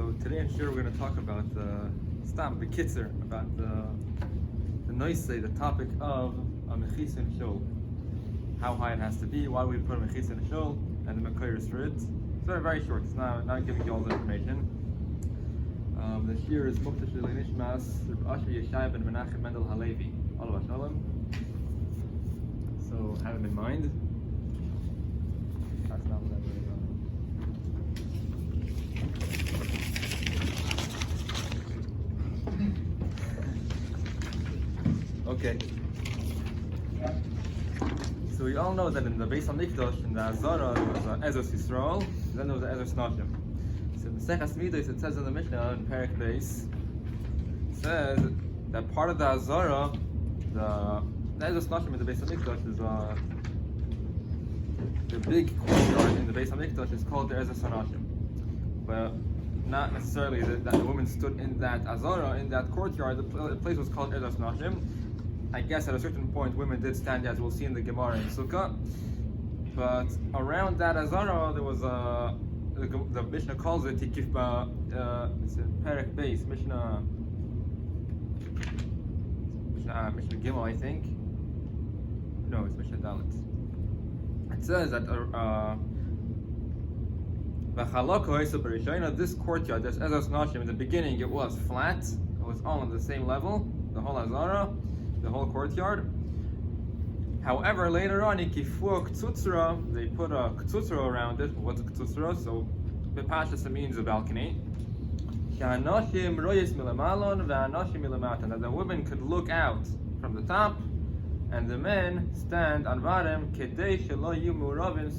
So today in Shiur we're going to talk about the mechitza, about the noisei, the topic of a mechitza in shul. How high it has to be, why we put a mechitza in shul, and the mekayers for it. It's very, very short. It's not giving you all the information. The Shiur is Muktash Nishmas Yeshaya ben Menachem Mendel Halevy. Alav Shalom. So have him in mind. That's not what I'm really Okay. So we all know that in the Beis HaMikdash, in the Azara, there was Ezos Yisrael, then there was Ezos Nashim. So in the Seches Midos, it says in the Mishnah, in Perek Beis, it says that part of the Azara, the Ezos Nashim in the Beis HaMikdash is the big courtyard in the Beis HaMikdash is called the Ezos Nashim. But not necessarily that the woman stood in that Azara, in that courtyard. The place was called Ezos Nashim. I guess at a certain point women did stand, as we'll see in the Gemara in Sukkah. But around that Azara there was the Mishnah calls it Tikifba, it's in Perek Beis, Mishnah Gimel, I think. No, it's Mishnah Dalet. It says that this courtyard, this Ezos Nashim, in the beginning it was flat, it was all on the same level, the whole Azara, the whole courtyard. However, later on, they put a k'tzutzra around it. What's a k'tzutzra? So, bepashas, it means a balcony. And that the women could look out from the top, and the men stand on bottom,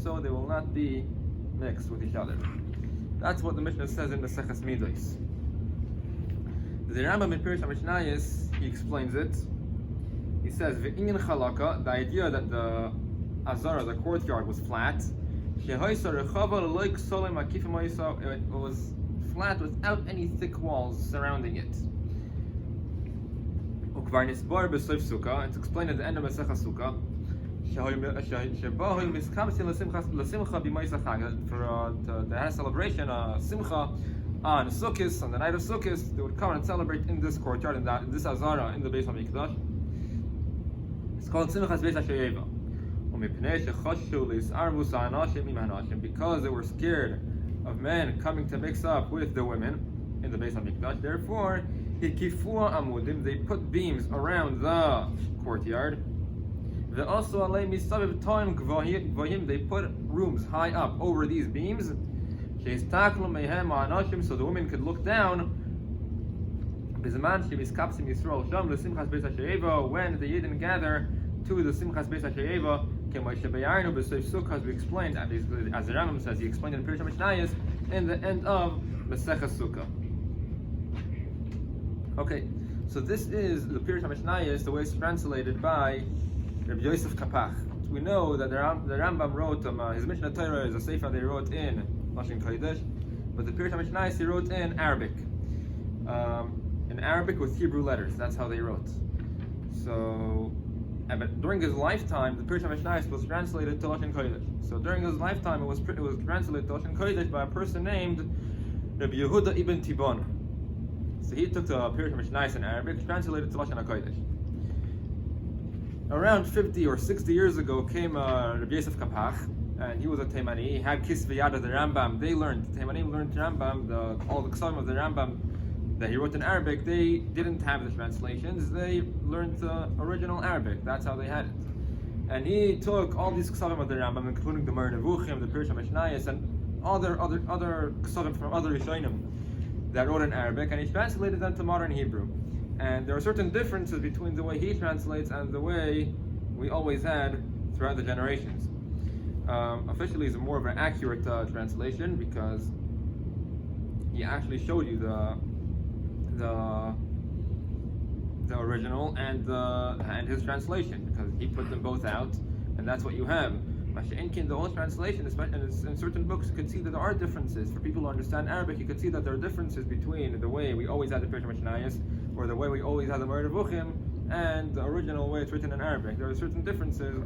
so they will not be mixed with each other. That's what the Mishnah says in the Seches Midos. The Rambam in Pirush HaMishnayos, he explains it. He says, "V'inyan chalaka," the idea that the Azara, the courtyard, was flat. It was flat without any thick walls surrounding it. It's explained at the end of Masechah Sukkah. They had a celebration, simcha, on Sukkot, on the night of Sukkot. They would come and celebrate in this courtyard, in this Azara, in the Beis HaMikdash. It's called Simchas Beis HaSheyeva. Because they were scared of men coming to mix up with the women in the Beis HaMikdash. Therefore, they put beams around the courtyard. They put rooms high up over these beams, so the women could look down. When the Yidden gather to the Simchas Beis HaSheyeva, as we explained, as the Rambam says, he explained in Pirush HaMishnayos in the end of Masechah Sukkah. Okay, so this is the Pirush HaMishnayos, the way it's translated by Rabbi Yosef Kapach. We know that the Rambam wrote, his Mishnah Torah is a sefer they wrote in Lashon Kodesh, but the Pirush HaMishnayos he wrote in Arabic. In Arabic with Hebrew letters, that's how they wrote. So, but during his lifetime, the Pirush HaMishnayos was translated to Lashon Kodesh. So during his lifetime, it was translated to Lashon Kodesh by a person named Rabbi Yehuda ibn Tibon. So he took the Pirush HaMishnayos in Arabic, translated to Lashon HaKodesh. Around 50 or 60 years ago came Rabbi Yosef Kapach, and he was a Taimani. He had Kisvei Yad of the Rambam. They learned, Taimanim learned Rambam, all the Ksavim of the Rambam that he wrote in Arabic. They didn't have the translations. They learned the original Arabic. That's how they had it. And he took all these Ksavim of the Rambam, including the Moreh Nevuchim, the Pirush HaMishnayos, and other Ksavim from other Rishonim that wrote in Arabic, and he translated them to modern Hebrew. And there are certain differences between the way he translates and the way we always had throughout the generations. Officially, it's more of an accurate translation because he actually showed you the original and his translation, because he put them both out, and that's what you have. In the old translation, especially in certain books, you could see that there are differences. For people who understand Arabic, you could see that there are differences between the way we always had the Pirush HaMishnayos, or the way we always had the Moreh Nevuchim, and the original way it's written in Arabic. There are certain differences,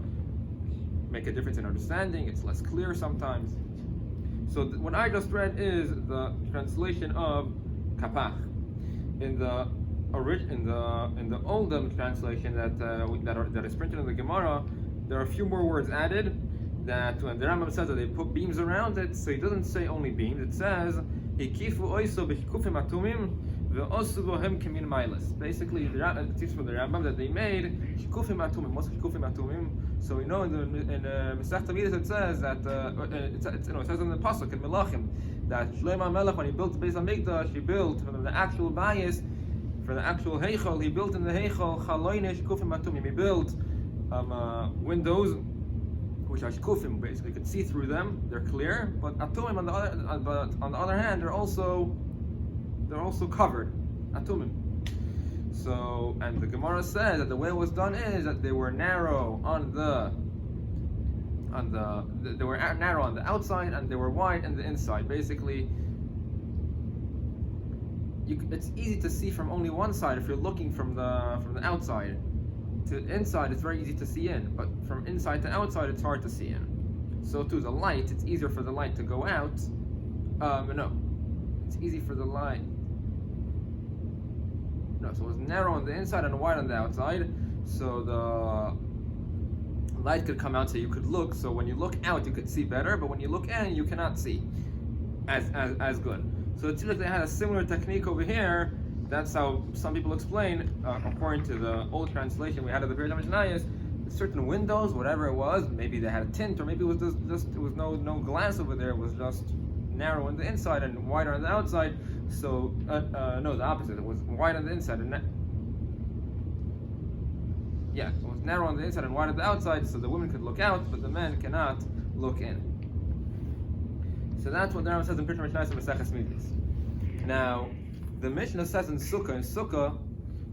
make a difference in understanding, it's less clear sometimes. So what I just read is the translation of kapach. In the Oldham translation that is printed in the Gemara, there are a few more words added. That when the Rambam says that they put beams around it, so he doesn't say only beams. It says hikifu oiso b'hikufim atumim ve'osu bohem kamin mailas. Basically, it teaches from the Rambam that they made hikufim atumim. What's hikufim atumim? So we know in Masechta Midas it says that it says in the pasuk in Menachem that Shlomo Melech, when he built the Beis Hamikdash, he built from the actual bias for the actual heichal. He built in the heichal chaloinish hikufim atumim. He built windows which are shkufim, basically you can see through them, they're clear, but atumim on the other hand they're also covered, atumim. So, and the Gemara says that the way it was done is that they were narrow they were narrow on the outside and they were wide on the inside. Basically, it's easy to see from only one side if you're looking from the outside. To inside, it's very easy to see in, but from inside to outside, it's hard to see in. So too, the light, it's easier for the light to go out. No, it's easy for the light. No, so it's narrow on the inside and wide on the outside. So the light could come out, so you could look. So when you look out, you could see better, but when you look in, you cannot see as good. So it seems like they had a similar technique over here. That's how some people explain, according to the old translation we had of the period of Yeshaya, certain windows, whatever it was, maybe they had a tint, or maybe it was just it was no glass over there. It was just narrow on the inside and wider on the outside. So no, the opposite. It was wide on the inside and it was narrow on the inside and wide on the outside, so the women could look out, but the men cannot look in. So that's what the Rambam says in Pirkei Mishnayos and Maseches Midas. Now, the Mishnah says in Sukkah,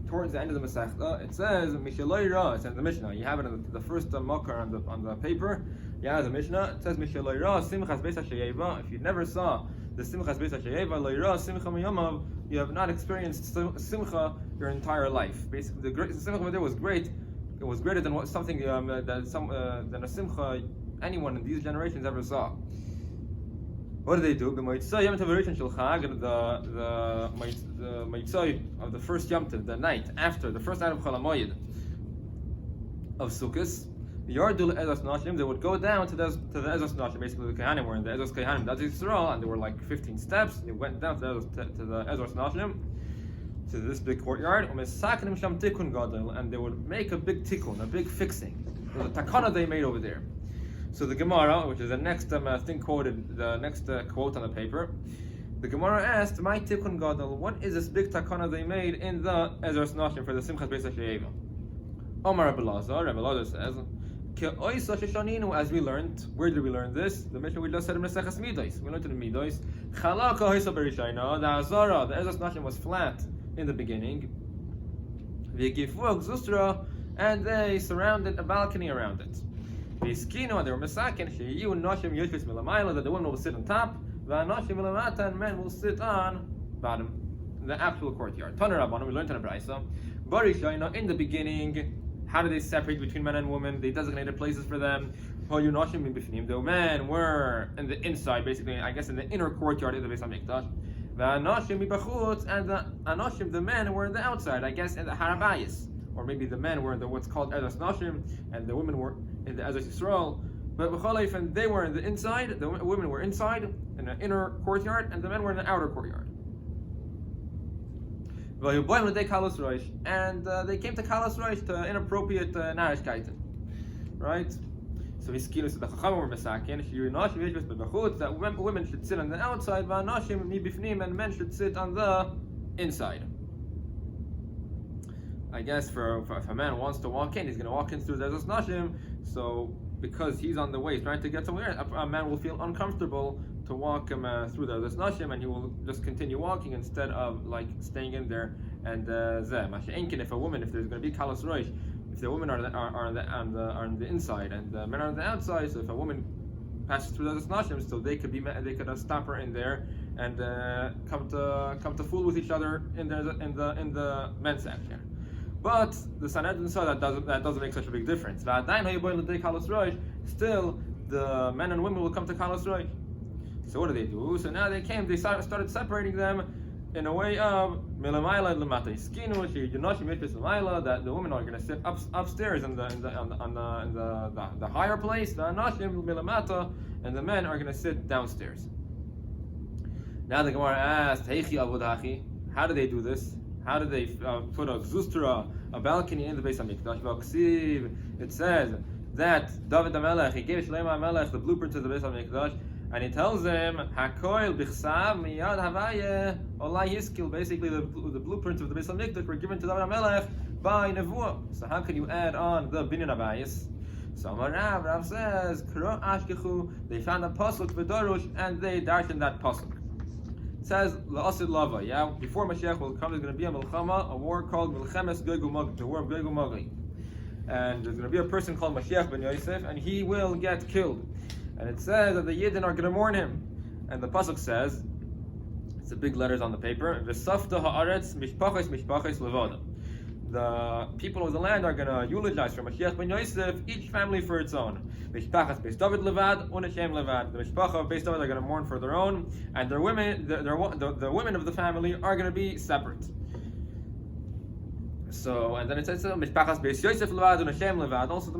towards the end of the Masechta, it says Mishaloi Ra. It's in the Mishnah. You have it in the first makar on the paper. Yeah, the Mishnah. It says Mishaloi Ra Simchas Beis HaSheyeva. If you never saw the Simchas Beis HaSheyeva, Loi Ra Simcha Miyamav, you have not experienced Simcha your entire life. Basically, the Simcha there was great. It was greater than than a Simcha anyone in these generations ever saw. What do they do? The mechitza Yom Tov Rishon Shel Chag, the mechitza of the first Yom Tov, the night after the first night of Chol HaMoed of Sukkot, Yardul Ezos Nashim, they would go down to the Ezos Nashim. Basically, the Kehanim were in the Ezos Kehanim, that's Yisrael, and there were like 15 steps. They went down to the Ezos Nashim, to this big courtyard, and they would make a big tikkun, a big fixing. There was a takana they made over there. So the Gemara, which is the next thing quoted, the next quote on the paper, the Gemara asked, "My tikkun gadol, what is this big takana they made in the Ezras Nashim for the Simchas Beis HaSheyeva?" Omar Rabbi Lazar says, "Ke'ois HaShoshaninu," as we learned. Where did we learn this? The Mishnah we just said in Maseches Midos. We learned it in Midos. Chalak ha'ois ha'berishayna, the Azara, the Ezras Nashim was flat in the beginning. V'gifu Zustra, and they surrounded a balcony around it. V'skinu, and they were mesakin, she'yu noshim yoshvis milamayla, that the women will sit on top, v'anoshim milamata, and men will sit on bottom, in the actual courtyard. Taner Rabbanan, we learned in a brayso. Barishayna, in the beginning, how do they separate between men and women? They designated places for them. The men were in the inside, basically, I guess in the inner courtyard of the Beis HaMikdash. And the anoshim, the men, were in the outside, I guess in the harabayis. Or maybe the men were in the what's called Ezras Nashim, and the women were in the Ezras Yisrael. But and they were in the inside, the women were inside, in the inner courtyard, and the men were in the outer courtyard. And they came to Kalas Roish, to inappropriate Narishkeiten. Right? So the Chachamim were mesakin, that women should sit on the outside, and men should sit on the inside. I guess if a man wants to walk in, he's going to walk in through the Ezras Nashim. So because he's on the way, he's trying to get somewhere, a man will feel uncomfortable to walk him through the Ezras Nashim, and he will just continue walking instead of like staying in there. And if a woman, if there's going to be Kalas Roish, if the women are on the inside and the men are on the outside, so if a woman passes through the Ezras Nashim, so they could stop her in there and come to fool with each other in the men's section. But the Sanhedrin saw that doesn't make such a big difference. Still, the men and women will come to Kalas Roish. So what do? So now they started separating them in a way of milamayla lemata iskinu that the women are going to sit upstairs on the higher place, the anashim milamata, and the men are going to sit downstairs. Now the Gemara asked, Heichi avodachi, how do they do this? How do they put a zustra, a balcony in the Beis Hamikdash? It says that David HaMelech, he gave Shlomo HaMelech the blueprint to the Beis Hamikdash, and he tells them, Hakoil bichsav miyad havaya olai hiskil. Basically, the blueprints of the Beis Hamikdash were given to David HaMelech by Nevuah. So how can you add on the binyan abayis? So Rav says, Kro ashkechu, they found a pasuk v'darush, and they darshan that pasuk. It says la'asid lava. Yeah, before Mashiach will come, there's going to be a milchama, a war called Milchemes Gog uMagog, the war of Gog uMagog. And there's going to be a person called Mashiach ben Yosef, and he will get killed. And it says that the Yidden are going to mourn him. And the pasuk says, it's the big letters on the paper, V'safta ha'aretz mishpachos levada. The people of the land are going to eulogize for Mashiach ben Yosef, each family for its own. Mishpachas Beis David levad, unashem levad. The Mishpacha of Beis David are going to mourn for their own, and their women, the women of the family are going to be separate. So, and then it says Mishpachas Beis Yosef levad, unashem levad. Also, the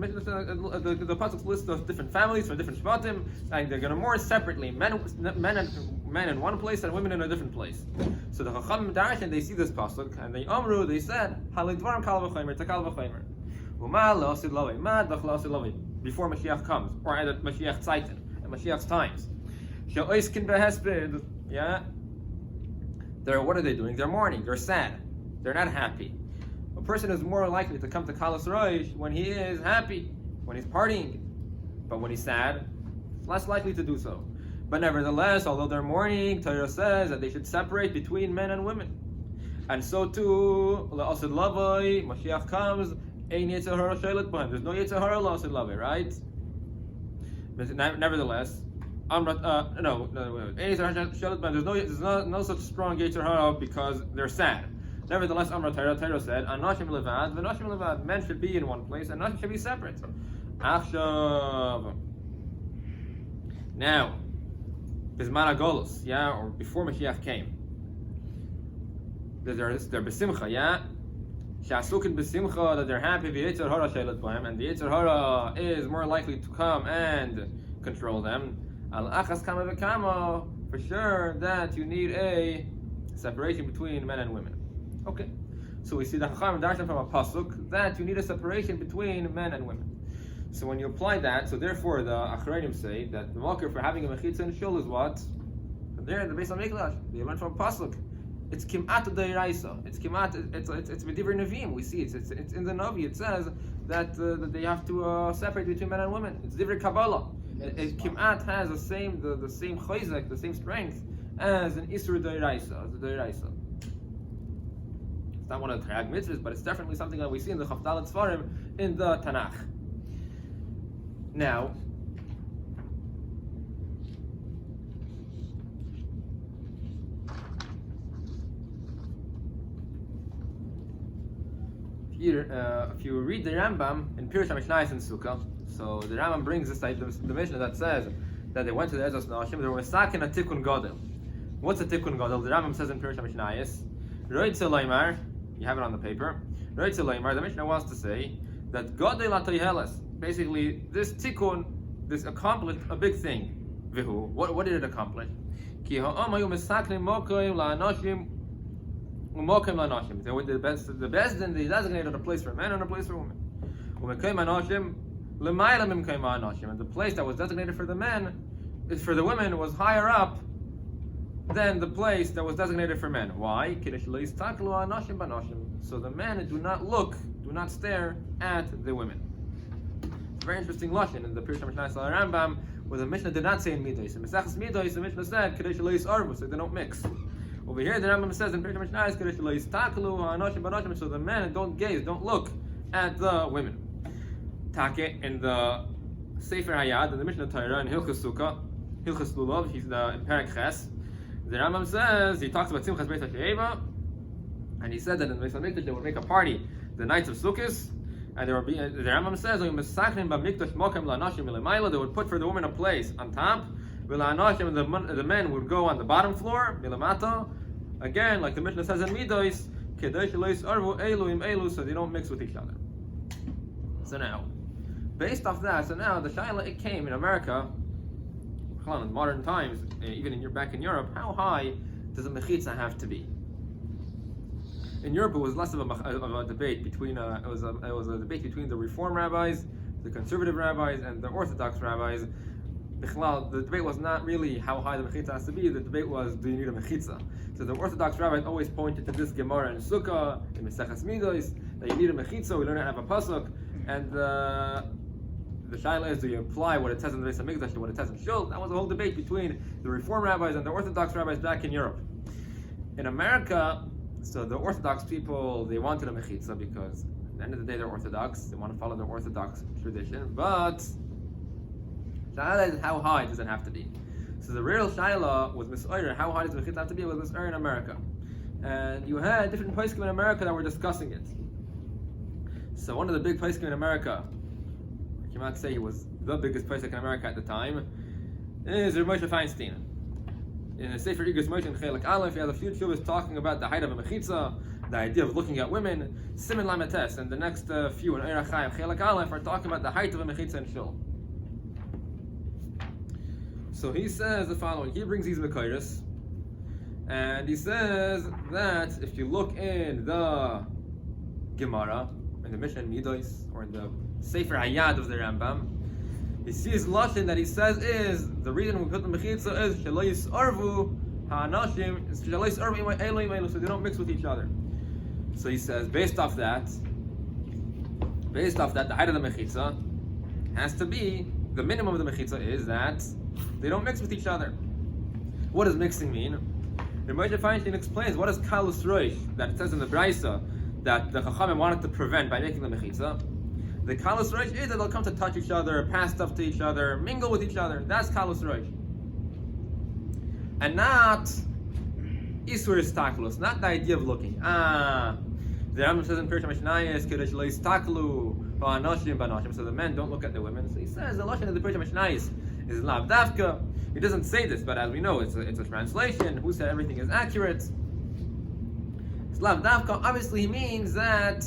pasuk lists of different families from different shvatim, and they're going to mourn separately. Men in one place and women in a different place. So the Chacham Darshan, they see this pasuk, and they said, Halidvarim kal v'chomer, takal v'chomer. Umal la'asid lavei, mad v'chla'asid lavei. Before Mashiach comes, or at Mashiach Tzaitin, at Mashiach's times. She'oiskin behesped, yeah? What are they doing? They're mourning, they're sad, they're not happy. A person is more likely to come to Kalas Rosh when he is happy, when he's partying. But when he's sad, less likely to do so. But nevertheless, although they're mourning, Torah says that they should separate between men and women. And so too, la'asid lavai, Mashiach comes, ein yetzer hara sheilet b'hem. There's no yetzer hara la'asid lavai, right? Nevertheless, ein yetzer hara sheilet b'hem. There's no such strong yetzer hara because they're sad. Nevertheless, Torah said, anashim levad, v'nashim levad. Men should be in one place, and nashim should be separate. Achshav. Now, Bisman HaGolus, yeah, or before Mashiach came, they're besimcha, yeah, shasukin besimcha, that they're happy v'yetzer hara sheilet b'hem, and the yetzer hara is more likely to come and control them. Al achas kama v'kama, for sure that you need a separation between men and women. Okay, so we see the Chacham Darshan from a pasuk that you need a separation between men and women. So when you apply that, so therefore the Achronim say that the marker for having a mechitza in shul is what? From there in the Beis Hamikdash, they learn from a pasuk. It's kimat deiraisa. It's kimat. It's medivur nevim. We see it's in the Navi. It says that they have to separate between men and women. It's divur Kabbalah. Kimat has the same chayzek, the same strength as an isur deiraisa, as a deiraisa. It's not one of the Tarag mitzvahs, but it's definitely something that we see in the Chavdalet Sfarim in the Tanakh. Now, if you read the Rambam in Pirush HaMishnayos and Sukkah, so the Rambam brings this type of the Mishnah that says that they went to the Ezras Nashim, they were misakin a tikkun gadol. What's a tikkun gadol? The Rambam says in Pirush HaMishnayos, Roitze Leimar, you have it on the paper. Roitze Leimar, the Mishnah wants to say that gadol atoyheles. Basically, this tikkun, this accomplished a big thing. Vihu, what did it accomplish? Ki ha'amayu misaknim mokim la'anoshim umokim la'anoshim. The best, and they designated a place for men and a place for women. Umekim anoshim l'mayla mimkim anoshim. And the place that was designated for the men, for the women, was higher up than the place that was designated for men. Why? So the men do not stare at the women. Very interesting lashon in the Pirush HaMishnayos Rambam, where the Mishnah did not say in Midos. In Mesachas Midos, the Mishnah said Kadesh Lois Arvu, so they don't mix. Over here, the Rambam says in Pirush HaMishnayos Kadesh Lois Taklu Hanoshim Banoshim, so the men don't gaze, don't look at the women. Take in the Sefer Hayad, in the Mishnah Torah, in Hilchos Sukkah, Hilchos Lulav, he's in Perek Ches. The Rambam says he talks about Simchas Beis HaShe'eva, and he said that in the Beis HaMikdash they would make a party the nights of Sukkos. And the Rambam says they would put for the woman a place on top, The men would go on the bottom floor, milamata. Again, like the Mishnah says in Midos, so they don't mix with each other. So now, based off that, the shaila it came in America, in modern times, even back in Europe, how high does a mechitza have to be? In Europe, it was less of a debate between it was a debate between the Reform rabbis, the conservative rabbis, and the Orthodox rabbis. The debate was not really how high the mechitza has to be. The debate was, do you need a mechitza? So the Orthodox rabbis always pointed to this Gemara in Sukkah, in Meseches Midos, that you need a mechitza. We learn how to have a pasuk, and the shaila is, do you apply what it says in the Beis Hamikdash to what it says in Shul? That was a whole debate between the Reform rabbis and the Orthodox rabbis back in Europe. In America, so the Orthodox people, they wanted a mechitza because at the end of the day they're Orthodox. They want to follow their Orthodox tradition, but shaila is, how high does it have to be? So the real shaila was mis'oyer, how high does the mechitza have to be? Was mis'oyer in America, and you had different poskim in America that were discussing it. So one of the big poskim in America, I cannot say he was the biggest poskim in America at the time, is Rav Moshe Feinstein. In the Sefer Igros Moshe in Chelek Aleph, he has a few tshuvos talking about the height of a mechitza, the idea of looking at women. Siman Lametes, and the next few in Eirach Chaim Chelek Aleph are talking about the height of a mechitza in Shul. So he says the following. He brings these mekayros, and he says that if you look in the Gemara, in the Mishnah Midos, or in the Sefer Hayad of the Rambam, he sees lashon that he says is the reason we put the mechitza is shelo yisarvu ha'anashim, shelo yisarvu elu elu, so they don't mix with each other. So he says, based off that, the height of the mechitza has to be, the minimum of the mechitza is that they don't mix with each other. What does mixing mean? Rav Moshe Feinstein explains what is kalus roish that it says in the Braisa that the Chachamim wanted to prevent by making the mechitza. The kalus roish is that they'll come to touch each other, pass stuff to each other, mingle with each other. That's kalus roish, and not isur istaklus, not the idea of looking. The Rambam says in Pirush HaMishnayos, Kedesh lo yistaklu ba'anoshim ba'anoshim, so the men don't look at the women. So he says the lashon of the Pirush HaMishnayos is lav davka. He doesn't say this, but as we know, it's a translation. Who said everything is accurate? It's lav davka. Obviously, he means that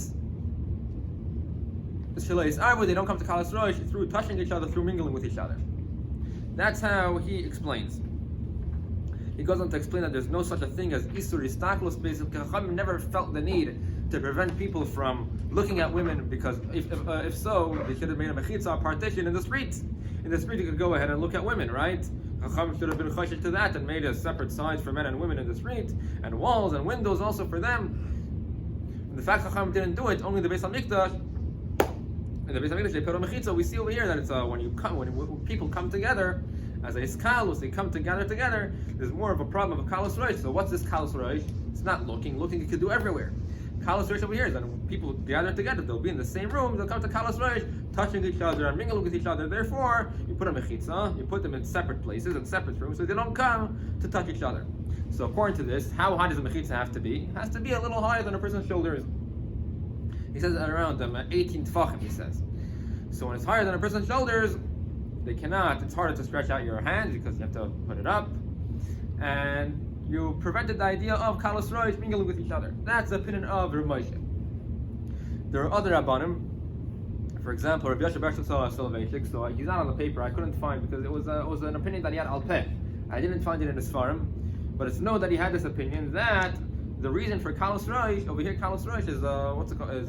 the shelo yisarvu, they don't come to kalas roish through touching each other, through mingling with each other. That's how he explains. He goes on to explain that there's no such a thing as isur istaklus. Basically, Chachamim never felt the need to prevent people from looking at women, because if so, they should have made a mechitza, a partition in the street. In the street, you could go ahead and look at women, right? Chachamim should have been choshesh to that and made a separate sides for men and women in the street, and walls and windows also for them. And the fact Chachamim didn't do it, only the Beis Hamikdash. In the Beis Hamikdash, they put a mechitza. We see over here that it's when people come together as a iskalus, they come together. There's more of a problem of kalus roish. So what's this kalus roish? It's not looking. Looking you could do everywhere. Kalus roish over here is that when people gather together, they'll be in the same room. They'll come to kalus roish, touching each other and mingling with each other. Therefore, you put a mechitza. You put them in separate places, in separate rooms, so they don't come to touch each other. So according to this, how high does a mechitza have to be? It has to be a little higher than a person's shoulders. He says around 18 tefachim. He says. So when it's higher than a person's shoulders, it's harder to stretch out your hands because you have to put it up, and you prevented the idea of kalus roish mingling with each other. That's the opinion of Rav Moshe. There are other rabbanim. For example, Rabbi Yeshaya bar Soloveitchik. So he's not on the paper. I couldn't find because it was an opinion that he had al peh. I didn't find it in his Sfarim, but it's known that he had this opinion that the reason for kalus roish over here, kalus roish is what's it called? Is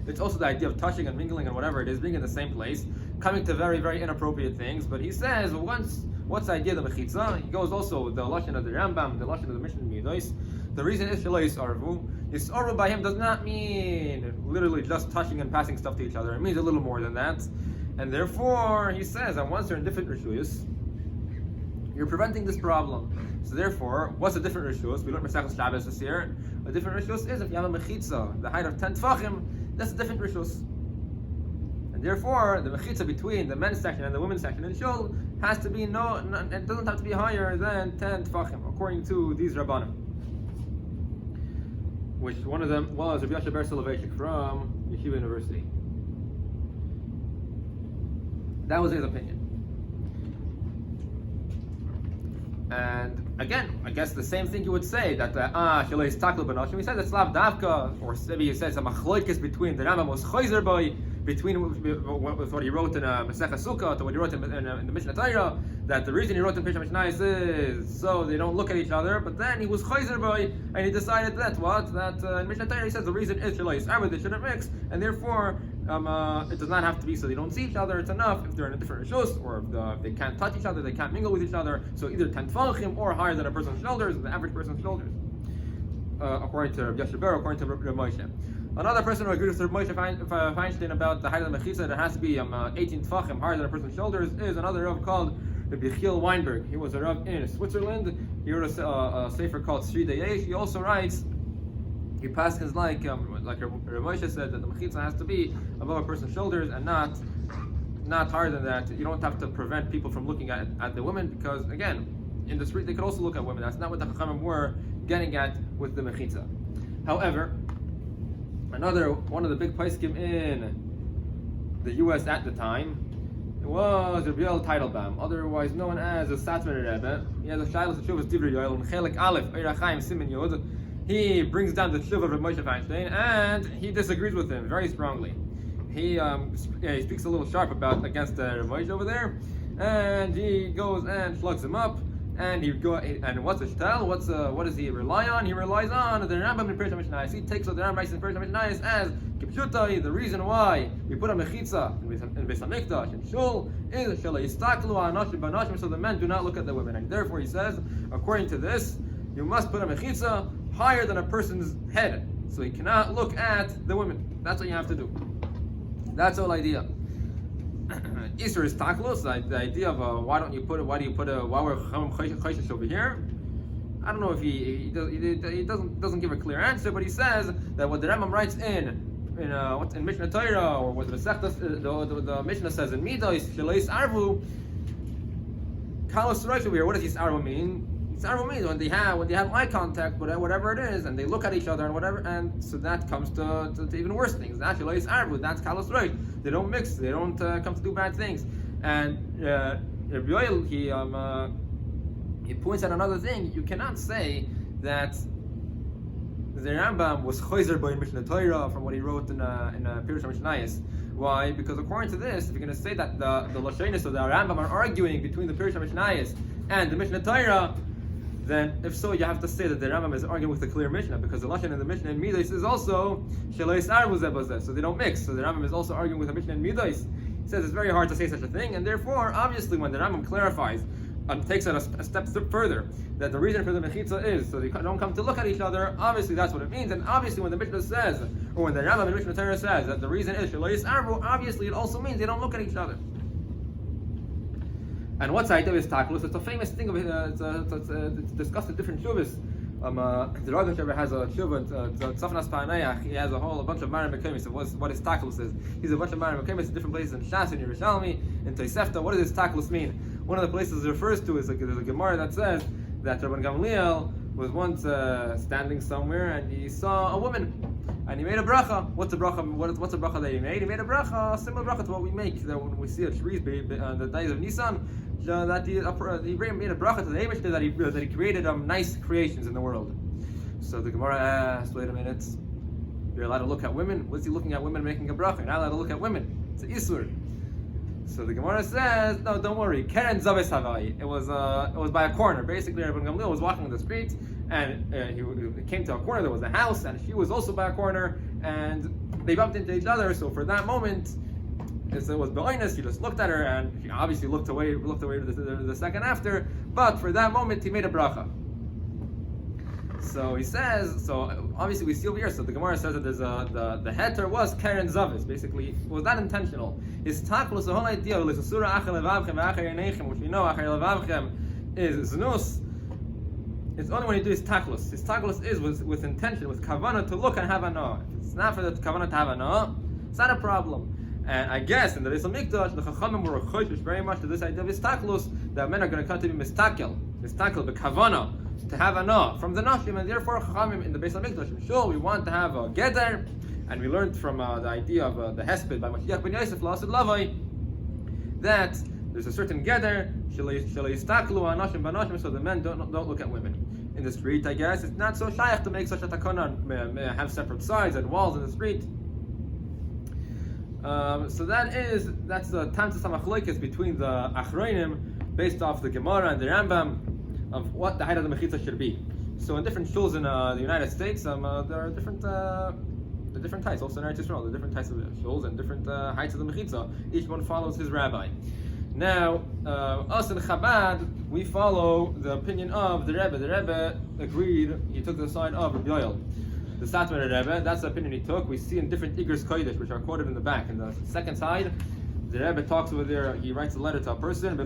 it's also the idea of touching and mingling and whatever it is, being in the same place, coming to very, very inappropriate things. But he says, what's the idea of the mechitza? He goes also, the lashon of the Rambam, the lashon of the Mishnah Midos. The reason is shelo yisarvu. Yisarvu by him does not mean literally just touching and passing stuff to each other. It means a little more than that. And therefore, he says, and once they're in different rishuyos, you're preventing this problem. So therefore, what's a different rishus? We learned Meseches Shabbos this year. A different rishus is if you have a mechitza, the height of 10 tefachim, that's a different rishus. And therefore, the mechitza between the men's section and the women's section in shul has to be it doesn't have to be higher than 10 tefachim, according to these rabbanim. Which one of them was Rabbi Yeshaya bar Soloveitchik from Yeshiva University. That was his opinion. And again, I guess the same thing you would say that Shalei Staklu B'Nashim. He says it's Lav Davka, or maybe he says a machloikis between the Rambam was Chayzer Boy, between with what he wrote in Masechah Sukkah to what he wrote in the Mishnah Torah, that the reason he wrote in Pesha Mishnah is so they don't look at each other. But then he was Chayzer Boy, and he decided that in Mishnah Torah he says the reason is Shalei Staklu, they shouldn't mix, and therefore it does not have to be so they don't see each other. It's enough if they're in a different rishus, or if they can't touch each other, they can't mingle with each other. So either 10 tefachim or higher than a person's shoulders, the average person's shoulders, according to Yeshaya, according to Rav Moshe. Another person who agrees with Rav Moshe Feinstein about the height of the mechitza, that has to be 18 tefachim higher than a person's shoulders, is another Rav called Rabbi Yechiel Weinberg. He was a Rav in Switzerland. He wrote a sefer called Sri Dayesh. He also writes. He passes like Rav Moshe said, that the mechitza has to be above a person's shoulders and not higher than that. You don't have to prevent people from looking at the women, because again, in the street they could also look at women. That's not what the Chachamim were getting at with the mechitza. However, one of the big poskim in the U.S. at the time was Rabbi Yoel Teitelbaum, otherwise known as the Satmar Rebbe. He has a Shiur Teshuvas Divrei Yoel in Chelik Aleph Eira Chaim Siman Yod. He brings down the Tshuva of Rav Moshe Feinstein, and he disagrees with him very strongly. He speaks a little sharp against Rav Moshe over there, and he goes and slugs him up. And what's the shtel? What does he rely on? He relies on the Rambam in Pesha Mishnah. He takes what the Rambam writes in Pesha Mishnah as Kipshutai. The reason why we put a mechitza in Beis Hamikdash and Shul is Shalei Yistaklu Anashim B'Anashim, so the men do not look at the women. And therefore, he says, according to this, you must put a mechitza higher than a person's head, so he cannot look at the women. That's what you have to do. That's the whole idea. Isur is taklos. The idea of why do you put we're chayshish over here? I don't know if he doesn't give a clear answer, but he says that what the Rambam writes in Mishnah Torah, or what the Mishnah says in Midos Sheleis Arvu Kalos Rosh over here. What does this Arvu mean? Sarva means when they have eye contact, whatever it is, and they look at each other and whatever, and so that comes to even worse things. That's kalos rosh. They don't mix. They don't come to do bad things. And Rabbi Yoel, he points out another thing. You cannot say that the Rambam was chayzer by Mishnah Torah from what he wrote in Pirush HaMishnayos. Why? Because according to this, if you're going to say that the Lashonis of the Rambam are arguing between the Pirush HaMishnayos and the Mishnah Torah, then if so, you have to say that the Rambam is arguing with the clear Mishnah, because the Lashon in the Mishnah in Midos is also Shalei Sarvu Zebazeh, so they don't mix. So the Rambam is also arguing with the Mishnah in Midos. He says it's very hard to say such a thing, and therefore, obviously, when the Rambam clarifies and takes it a step further, that the reason for the mechitza is so they don't come to look at each other, obviously that's what it means. And obviously, when the Mishnah says, or when the Rambam in Mishnah Torah says that the reason is Shalei Sarvu, obviously it also means they don't look at each other. And what's the idea of taklus? It's a famous thing of it's discussed in different shuvas. The Rosh Hashanah has a shuvah, Tzafnas Pa'anayach. He has a bunch of Marim Mekemis of what his taklus is. He's a bunch of Marim Mekemis in different places in Shas, in Yerushalmi, in Tosefta. What does this taklus mean? One of the places it refers to is there's a Gemara that says that Rabban Gamliel was once standing somewhere and he saw a woman. And he made a bracha. What's a bracha? What's a bracha that he made? He made a bracha, a similar bracha to what we make that when we see a trees on the days of Nisan. That he made a bracha to the Eibishter that he created nice creations in the world. So the Gemara asked, wait a minute, you're allowed to look at women? What's he looking at women making a bracha? You're not allowed to look at women. It's an Isur. So the Gemara says, no, don't worry. Keren Zaves Havai. It was by a corner. Basically, Rabban Gamliel was walking in the street, and he came to a corner. There was a house, and she was also by a corner, and they bumped into each other. So for that moment, it was be'oinus. He just looked at her, and he obviously looked away the second after. But for that moment, he made a bracha. So he says. So obviously we see over here. So the Gemara says that there's the heter was Keren Zavis. Basically, it was not intentional. His taklus, the whole idea of l'susura achar levavchem v'achar yeinechem, which we know achar levavchem is znus. It's only when you do his taklus. His taklus is with intention, with kavanah to look and have anah. If it's not for the kavanah to have anah, it's not a problem. And I guess in the Beis Hamikdash, the Chachamim were choishish very much to this idea of his taklus, that men are going to come to be mistakel b'kavanah, to have anah from the nashim, and therefore Chachamim in the Beis Hamikdash, sure, we want to have a geder, and we learned from the idea of the hesped by Mashiach ben Yosef Lasid Lavai that there's a certain gather, so the men don't look at women. In the street, I guess, it's not so shaykh to make such a takana, have separate sides and walls in the street. So that's the Tantas HaMachloekes between the Achronim, based off the Gemara and the Rambam, of what the height of the mechitza should be. So in different shuls in the United States, there are different types. Also in Eretz Yisrael, there are different types of shuls and different heights of the mechitza. Each one follows his rabbi. Now, us in Chabad, we follow the opinion of the Rebbe. The Rebbe agreed, he took the side of Rabbi Yoel. The Satmar Rebbe, that's the opinion he took. We see in different Igros Kodesh, which are quoted in the back. In the second side, the Rebbe talks over there, he writes a letter to a person.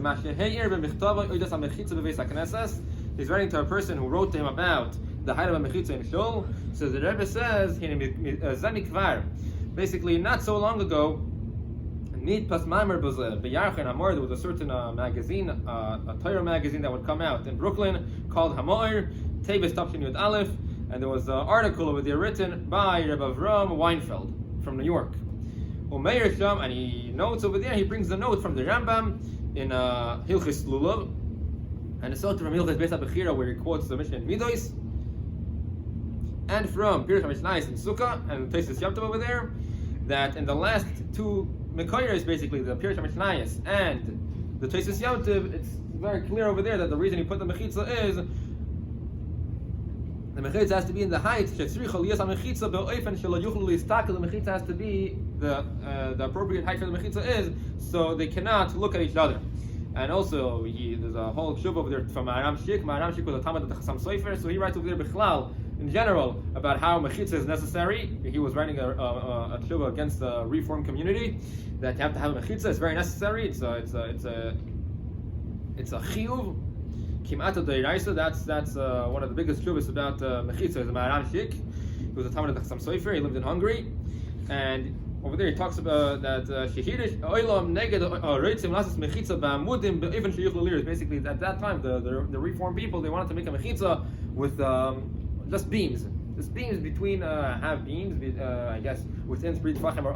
He's writing to a person who wrote to him about the height of a mechitza in Shul. So the Rebbe says, basically, not so long ago, there was a certain magazine, a Torah magazine that would come out in Brooklyn called Hamoir, Teves Tafshin Yud Aleph, and there was an article over there written by Rebbe Avram Weinfeld from New York. And he notes over there, he brings a note from the Rambam in Hilchis Lulav, and it's also from Hilchis Beis HaBechira, where he quotes the Mishnah in Midos, and from Pirush HaMishnayos in Sukkah, and Tosfos Yom Tov over there, that in the last two Mekoyers, basically the Pirush HaMishnayos and the Tosfos Yom Tov, it's very clear over there that the reason he put the mechitza is the mechitza has to be in the height. The mechitza has to be the appropriate height for the mechitza is, so they cannot look at each other. And also, there's a whole shub over there from Maharam Shik. Maharam Shik was a Talmud of the Chassam Sofer, so he writes over there Bichlal in general about how mechitza is necessary. He was writing a shub against the Reform community that you have to have a mechitza. It's very necessary. It's a chiyuv. Kimata Deiraisa, that's one of the biggest shuvas about mechitza, is the Maharam Shik. He was a Talmud of the Chassam Sofer, he lived in Hungary, and over there he talks about that Shehirish Oilam Neged Reitzim Lasas Mechitza Ba'amudim even Sheyuchlu Liras. Basically, at that time, the Reform people, they wanted to make a mechitza with just beams. Just beams between, have beams, I guess, within 3 tefachim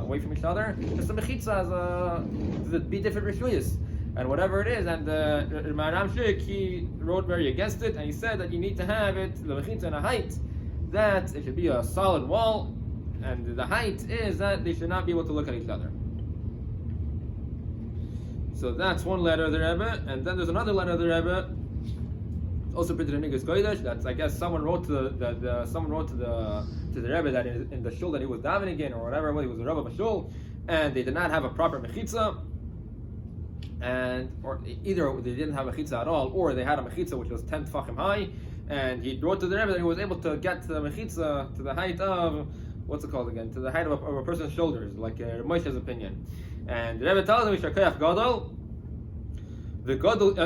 away from each other. Just a mechitza to be different rishuyas. And whatever it is, and Maharam Shik, he wrote very against it, and he said that you need to have it, the mechitza, in a height that it should be a solid wall, and the height is that they should not be able to look at each other. So that's one letter of the Rebbe, and then there's another letter of the Rebbe, also printed in Igros Kodesh. That's, I guess, someone wrote to the Rebbe that in the shul that he was davening in, or whatever, he was a Rebbe of a shul, and they did not have a proper mechitza. Or either they didn't have a mechitza at all, or they had a mechitza which was 10 tefachim high, and he wrote to the Rebbe that he was able to get to the mechitza to the height of, what's it called again, to the height of a person's shoulders, like Moshe's opinion. And the Rebbe tells him, Yeshaya gadol, v'gadol,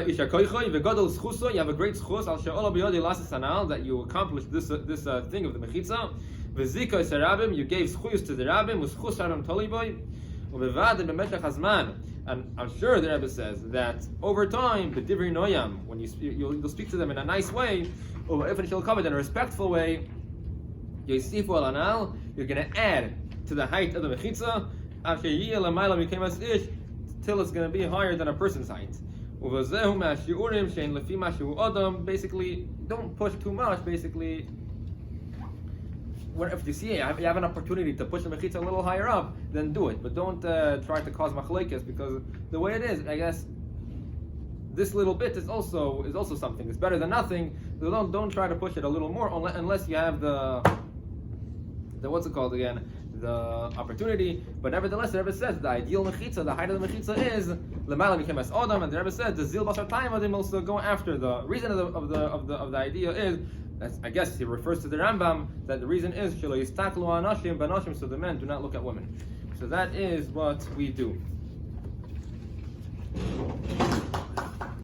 you have a great schus, al she'olah b'yodi lasas hanal, that you accomplished this thing of the mechitza. V'zika is rabim, you gave schus to the rabim, u'schus haram toliboy, u'bevad b'meshach hazman. And I'm sure the Rebbe says that over time, b'divrei noyam, when you'll speak to them in a nice way, or if you'll come in a respectful way, you're going to add to the height of the mechitza, till it's going to be higher than a person's height. Basically, don't push too much. Basically, if you see you have an opportunity to push the mechitza a little higher up, then do it. But don't try to cause machlokes, because the way it is, I guess, this little bit is also something. It's better than nothing. So don't try to push it a little more unless you have the what's it called again, the opportunity. But nevertheless, the Rebbe says the ideal mechitza, the height of the mechitza is lemala mikem es adam, and the Rebbe says the zil basar time adim also go after. The reason of the idea is, I guess he refers to the Rambam, that the reason is shelo yistaklu anashim banashim, so the men do not look at women. So that is what we do.